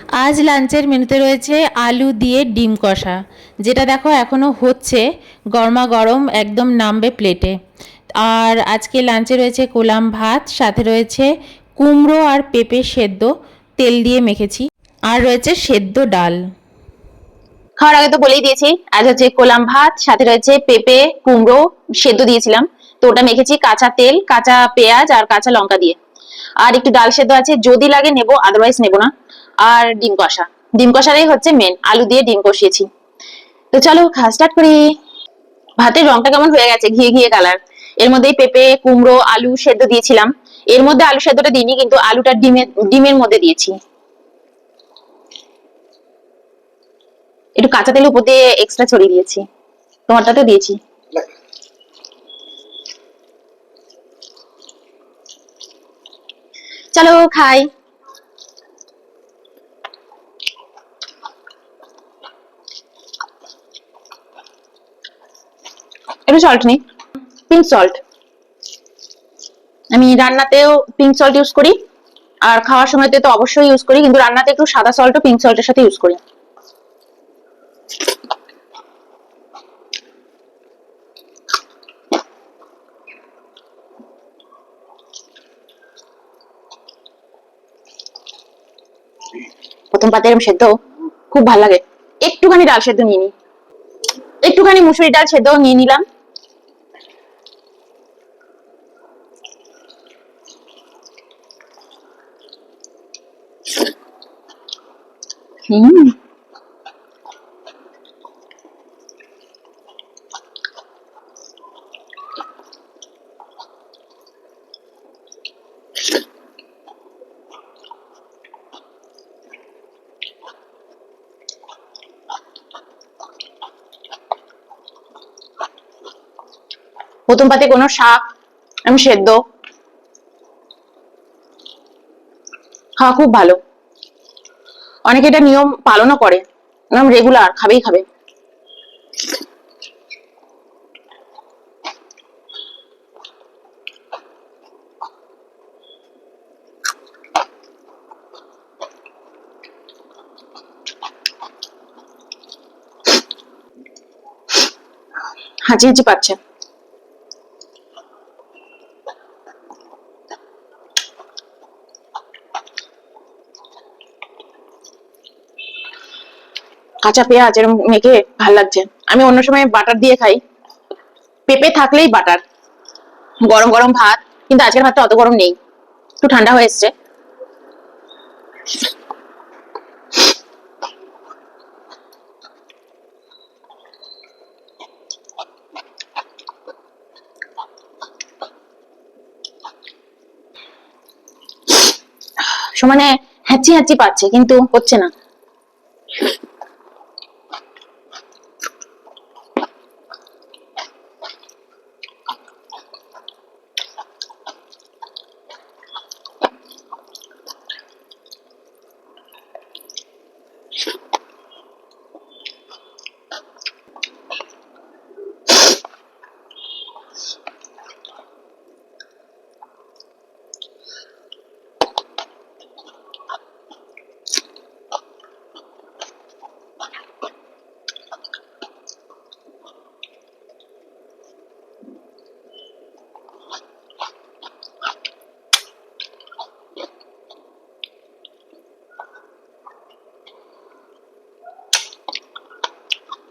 আজ লাঞ্চের মেনুতে রয়েছে আলু দিয়ে ডিম কষা, যেটা দেখো এখনও হচ্ছে, গরমা গরম একদম নামবে প্লেটে। আর আজকে লাঞ্চে রয়েছে কোলাম ভাত, সাথে রয়েছে কুমড়ো আর পেঁপে সেদ্ধ, তেল দিয়ে মেখেছি, আর রয়েছে সেদ্ধ ডাল। খাওয়ার আগে তো বলেই দিয়েছি, আজ হচ্ছে কোলাম ভাত, সাথে রয়েছে পেঁপে কুমড়ো সেদ্ধ দিয়েছিলাম, তো ওটা মেখেছি কাঁচা তেল, কাঁচা পেঁয়াজ আর কাঁচা লঙ্কা দিয়ে। আর একটু ডাল সেদ্ধ আছে, যদি লাগে নেবো, আদারওয়াইজ নেবো না। আর ডিম কষা, ডিম কষাটাই হচ্ছে মেন, আলু দিয়ে ডিম কষিয়েছি। তো চলো খাওয়া স্টার্ট করি। ভাতের রংটা কেমন হয়ে গেছে, ঘিয়ে ঘিয়ে কালার। এর মধ্যেই পেঁপে কুমড়ো আলু সেদ্ধ দিয়েছিলাম। এর মধ্যে আলু সেদ্ধটা দিইনি, কিন্তু আলুটা ডিমের মধ্যে দিয়েছি। একটু কাঁচা তেল উপর দিয়ে এক্সট্রা ছড়িয়ে দিয়েছি, তোমারটাতে দিয়েছি। চলো খাই। একটু সল্ট নেই, পিঙ্ক সল্ট। আমি রান্নাতেও পিঙ্ক সল্ট ইউজ করি, আর খাওয়ার সময়তে তো অবশ্যই ইউজ করি, কিন্তু রান্নাতে একটু সাদা সল্ট ও পিঙ্ক সল্টের সাথে ইউজ করি। প্রথম পাতে এরকম সেদ্ধ খুব ভালো লাগে। একটুখানি ডাল সেদ্ধ নিয়ে নি, একটুখানি মুসুরি ডাল সেদ্ধ নিয়ে নিলাম। হুম, প্রথম পাতে কোনো শাক আমি সেদ্ধ খাওয়া খুব ভালো। অনেকে এটা নিয়ম পালনও করে, রেগুলার খাবেই খাবে। হাঁচি হাঁচি পাচ্ছে। কাঁচা পেঁয়াজ এরকম মেখে ভাল লাগছে। আমি অন্য সময় বাটার দিয়ে খাই, পেঁপে থাকলেই বাটার। গরম গরম ভাত, কিন্তু আজকের ভাতটা অত গরম নেই, একটু ঠান্ডা হয়ে এসছে। সমানে হ্যাঁচি হ্যাঁচি পাচ্ছে, কিন্তু হচ্ছে না।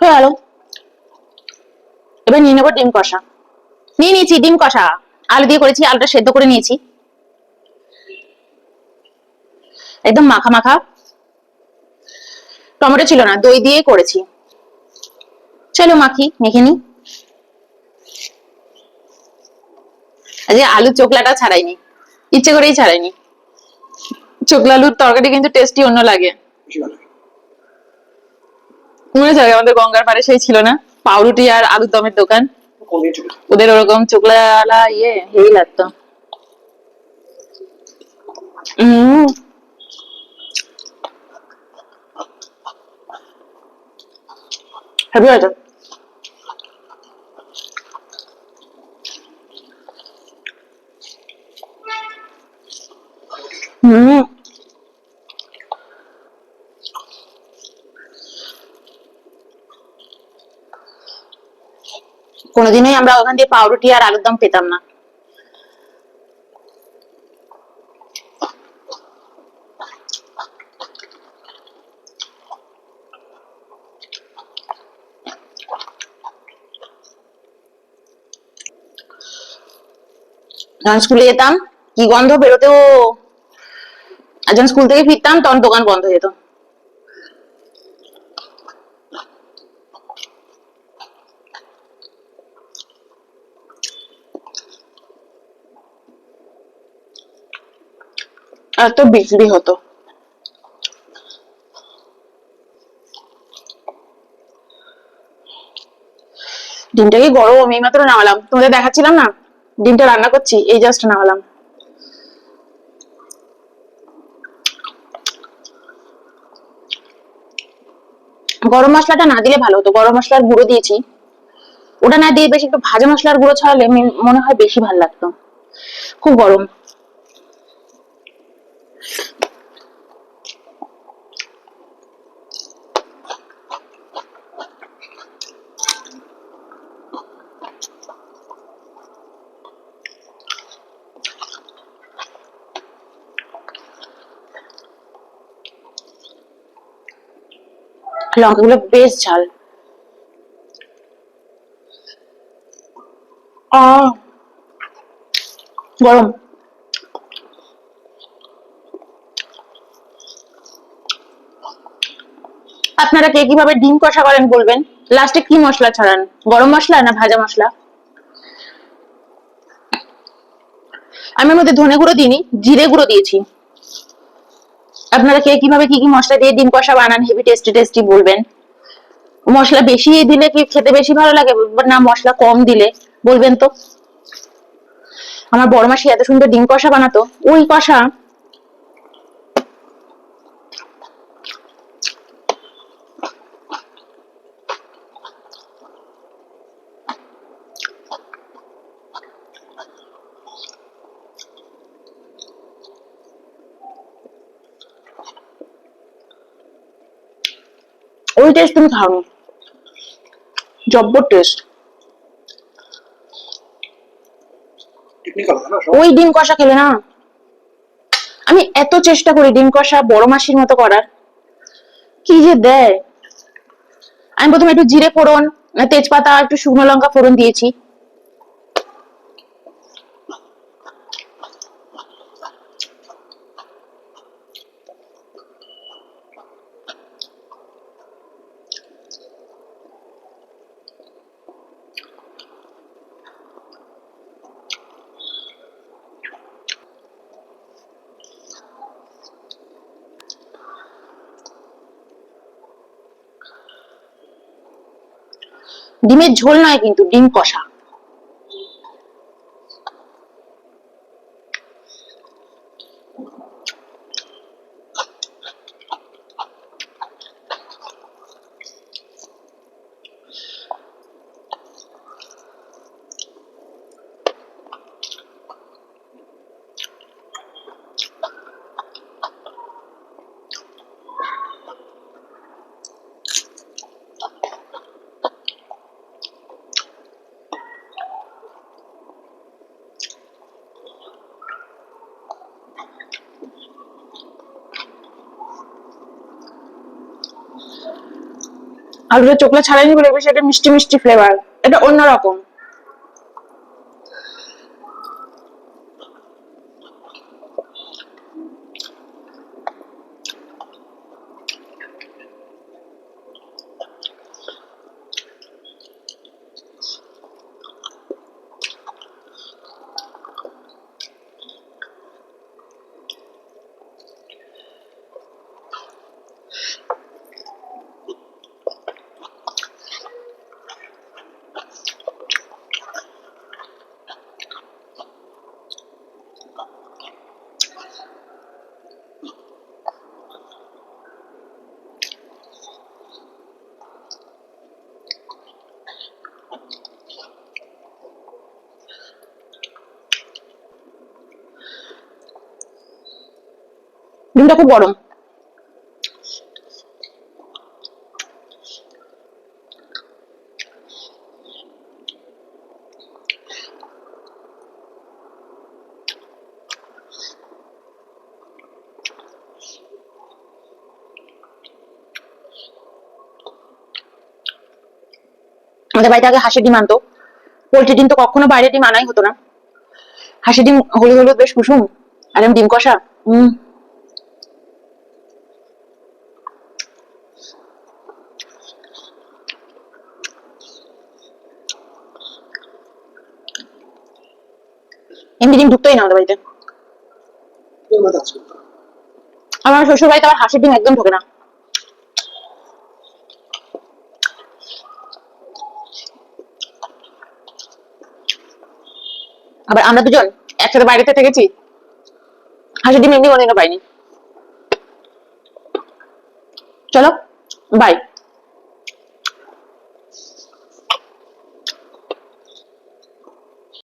হয়ে গেল। এবার নিয়ে নেবো ডিম কষা। নিয়ে নিয়েছি ডিম কষা, আলু দিয়ে করেছি, আলুটা সেদ্ধ করে নিয়েছি, একদম মাখা মাখা। টমেটো ছিল না, দই দিয়ে করেছি। চলো মাখি, মেখে নি। আজকে আলুর চোখলাটা ছাড়াইনি, ইচ্ছে করেই ছাড়াইনি। চোখলা আলুর তরকারি কিন্তু টেস্টি অন্য লাগে। মনে আছে আমাদের গঙ্গার পাড়ে সেই ছিল না, পাউরুটি আর আলুর দমের দোকান, ওদের ওরকম চোখলা হেভি লাগতো। হম, হেভি হয়েছে। হম, কোনোদিনই আমরা ওখান দিয়ে পাউরুটি আর আলুর দম পেতাম না। যখন স্কুলে যেতাম কি গন্ধ বেরোতো, আর যখন স্কুল থেকে ফিরতাম তখন দোকান বন্ধ হয়ে যেত। আর তো বিক্রি হতো। ডিমটা কি গরম, এই মাত্র নামালাম, তোমাদের দেখাচ্ছিলাম না ডিমটা রান্না করছি, এই জাস্ট নামালাম। গরম মশলাটা না দিলে ভালো হতো, গরম মশলার গুঁড়ো দিয়েছি, ওটা না দিয়ে বেশি একটু ভাজা মশলার গুঁড়ো ছড়ালে মনে হয় বেশি ভালো লাগতো। খুব গরম। লঙ্কাগুলো বেশ ঝাল। গরম। আপনারা কে কিভাবে ডিম কষা করেন বলবেন, লাস্টে কি মশলা ছড়ান, গরম মশলা না ভাজা মশলা? আমি এর মধ্যে ধনে গুঁড়ো দিইনি, জিরে গুঁড়ো দিয়েছি। আপনারা কে কিভাবে কি কি মশলা দিয়ে ডিম কষা বানান, হেভি টেস্টি টেস্টি বলবেন। মশলা বেশি দিলে কি খেতে বেশি ভালো লাগে না মশলা কম দিলে বলবেন তো। আমার বড় মাসি এত সুন্দর ডিম কষা বানাতো, ওই কষা ওই টেস্ট তুমি খাওনি, জব্বর টেস্ট। ওই ডিম কষা খেলে না, আমি এত চেষ্টা করি ডিম কষা বড় মাসির মতো করার, কি যে দেয়। আমি প্রথমে একটু জিরে ফোড়ন, তেজপাতা, একটু শুকনো লঙ্কা ফোড়ন দিয়েছি। ডিমের ঝোল নয় কিন্তু ডিম কষা। আলুটা চোখলা ছাড়াইনি বলে বেশি একটা মিষ্টি মিষ্টি ফ্লেভার, এটা অন্যরকম। ডিমটা খুব গরম। আমাদের বাড়িতে আগে হাঁসের ডিম আনতো, পোল্ট্রি ডিম তো কখনো বাইরে ডিম আনাই হতো না। হাঁসের ডিম হলুদ হলুদ বেশ কুসুম, আর এমন ডিম কষা। এমনি ডিম ঢুকতোই না আমাদের বাড়িতে। আমার শ্বশুর বাড়িতে আবার হাঁসের ডিম একদম ঢোকে না। আবার আমরা দুজন একসাথে বাড়িতে থেকেছি, হাঁসের ডিম এমনি কোনোদিনও পাইনি। চলো বাই।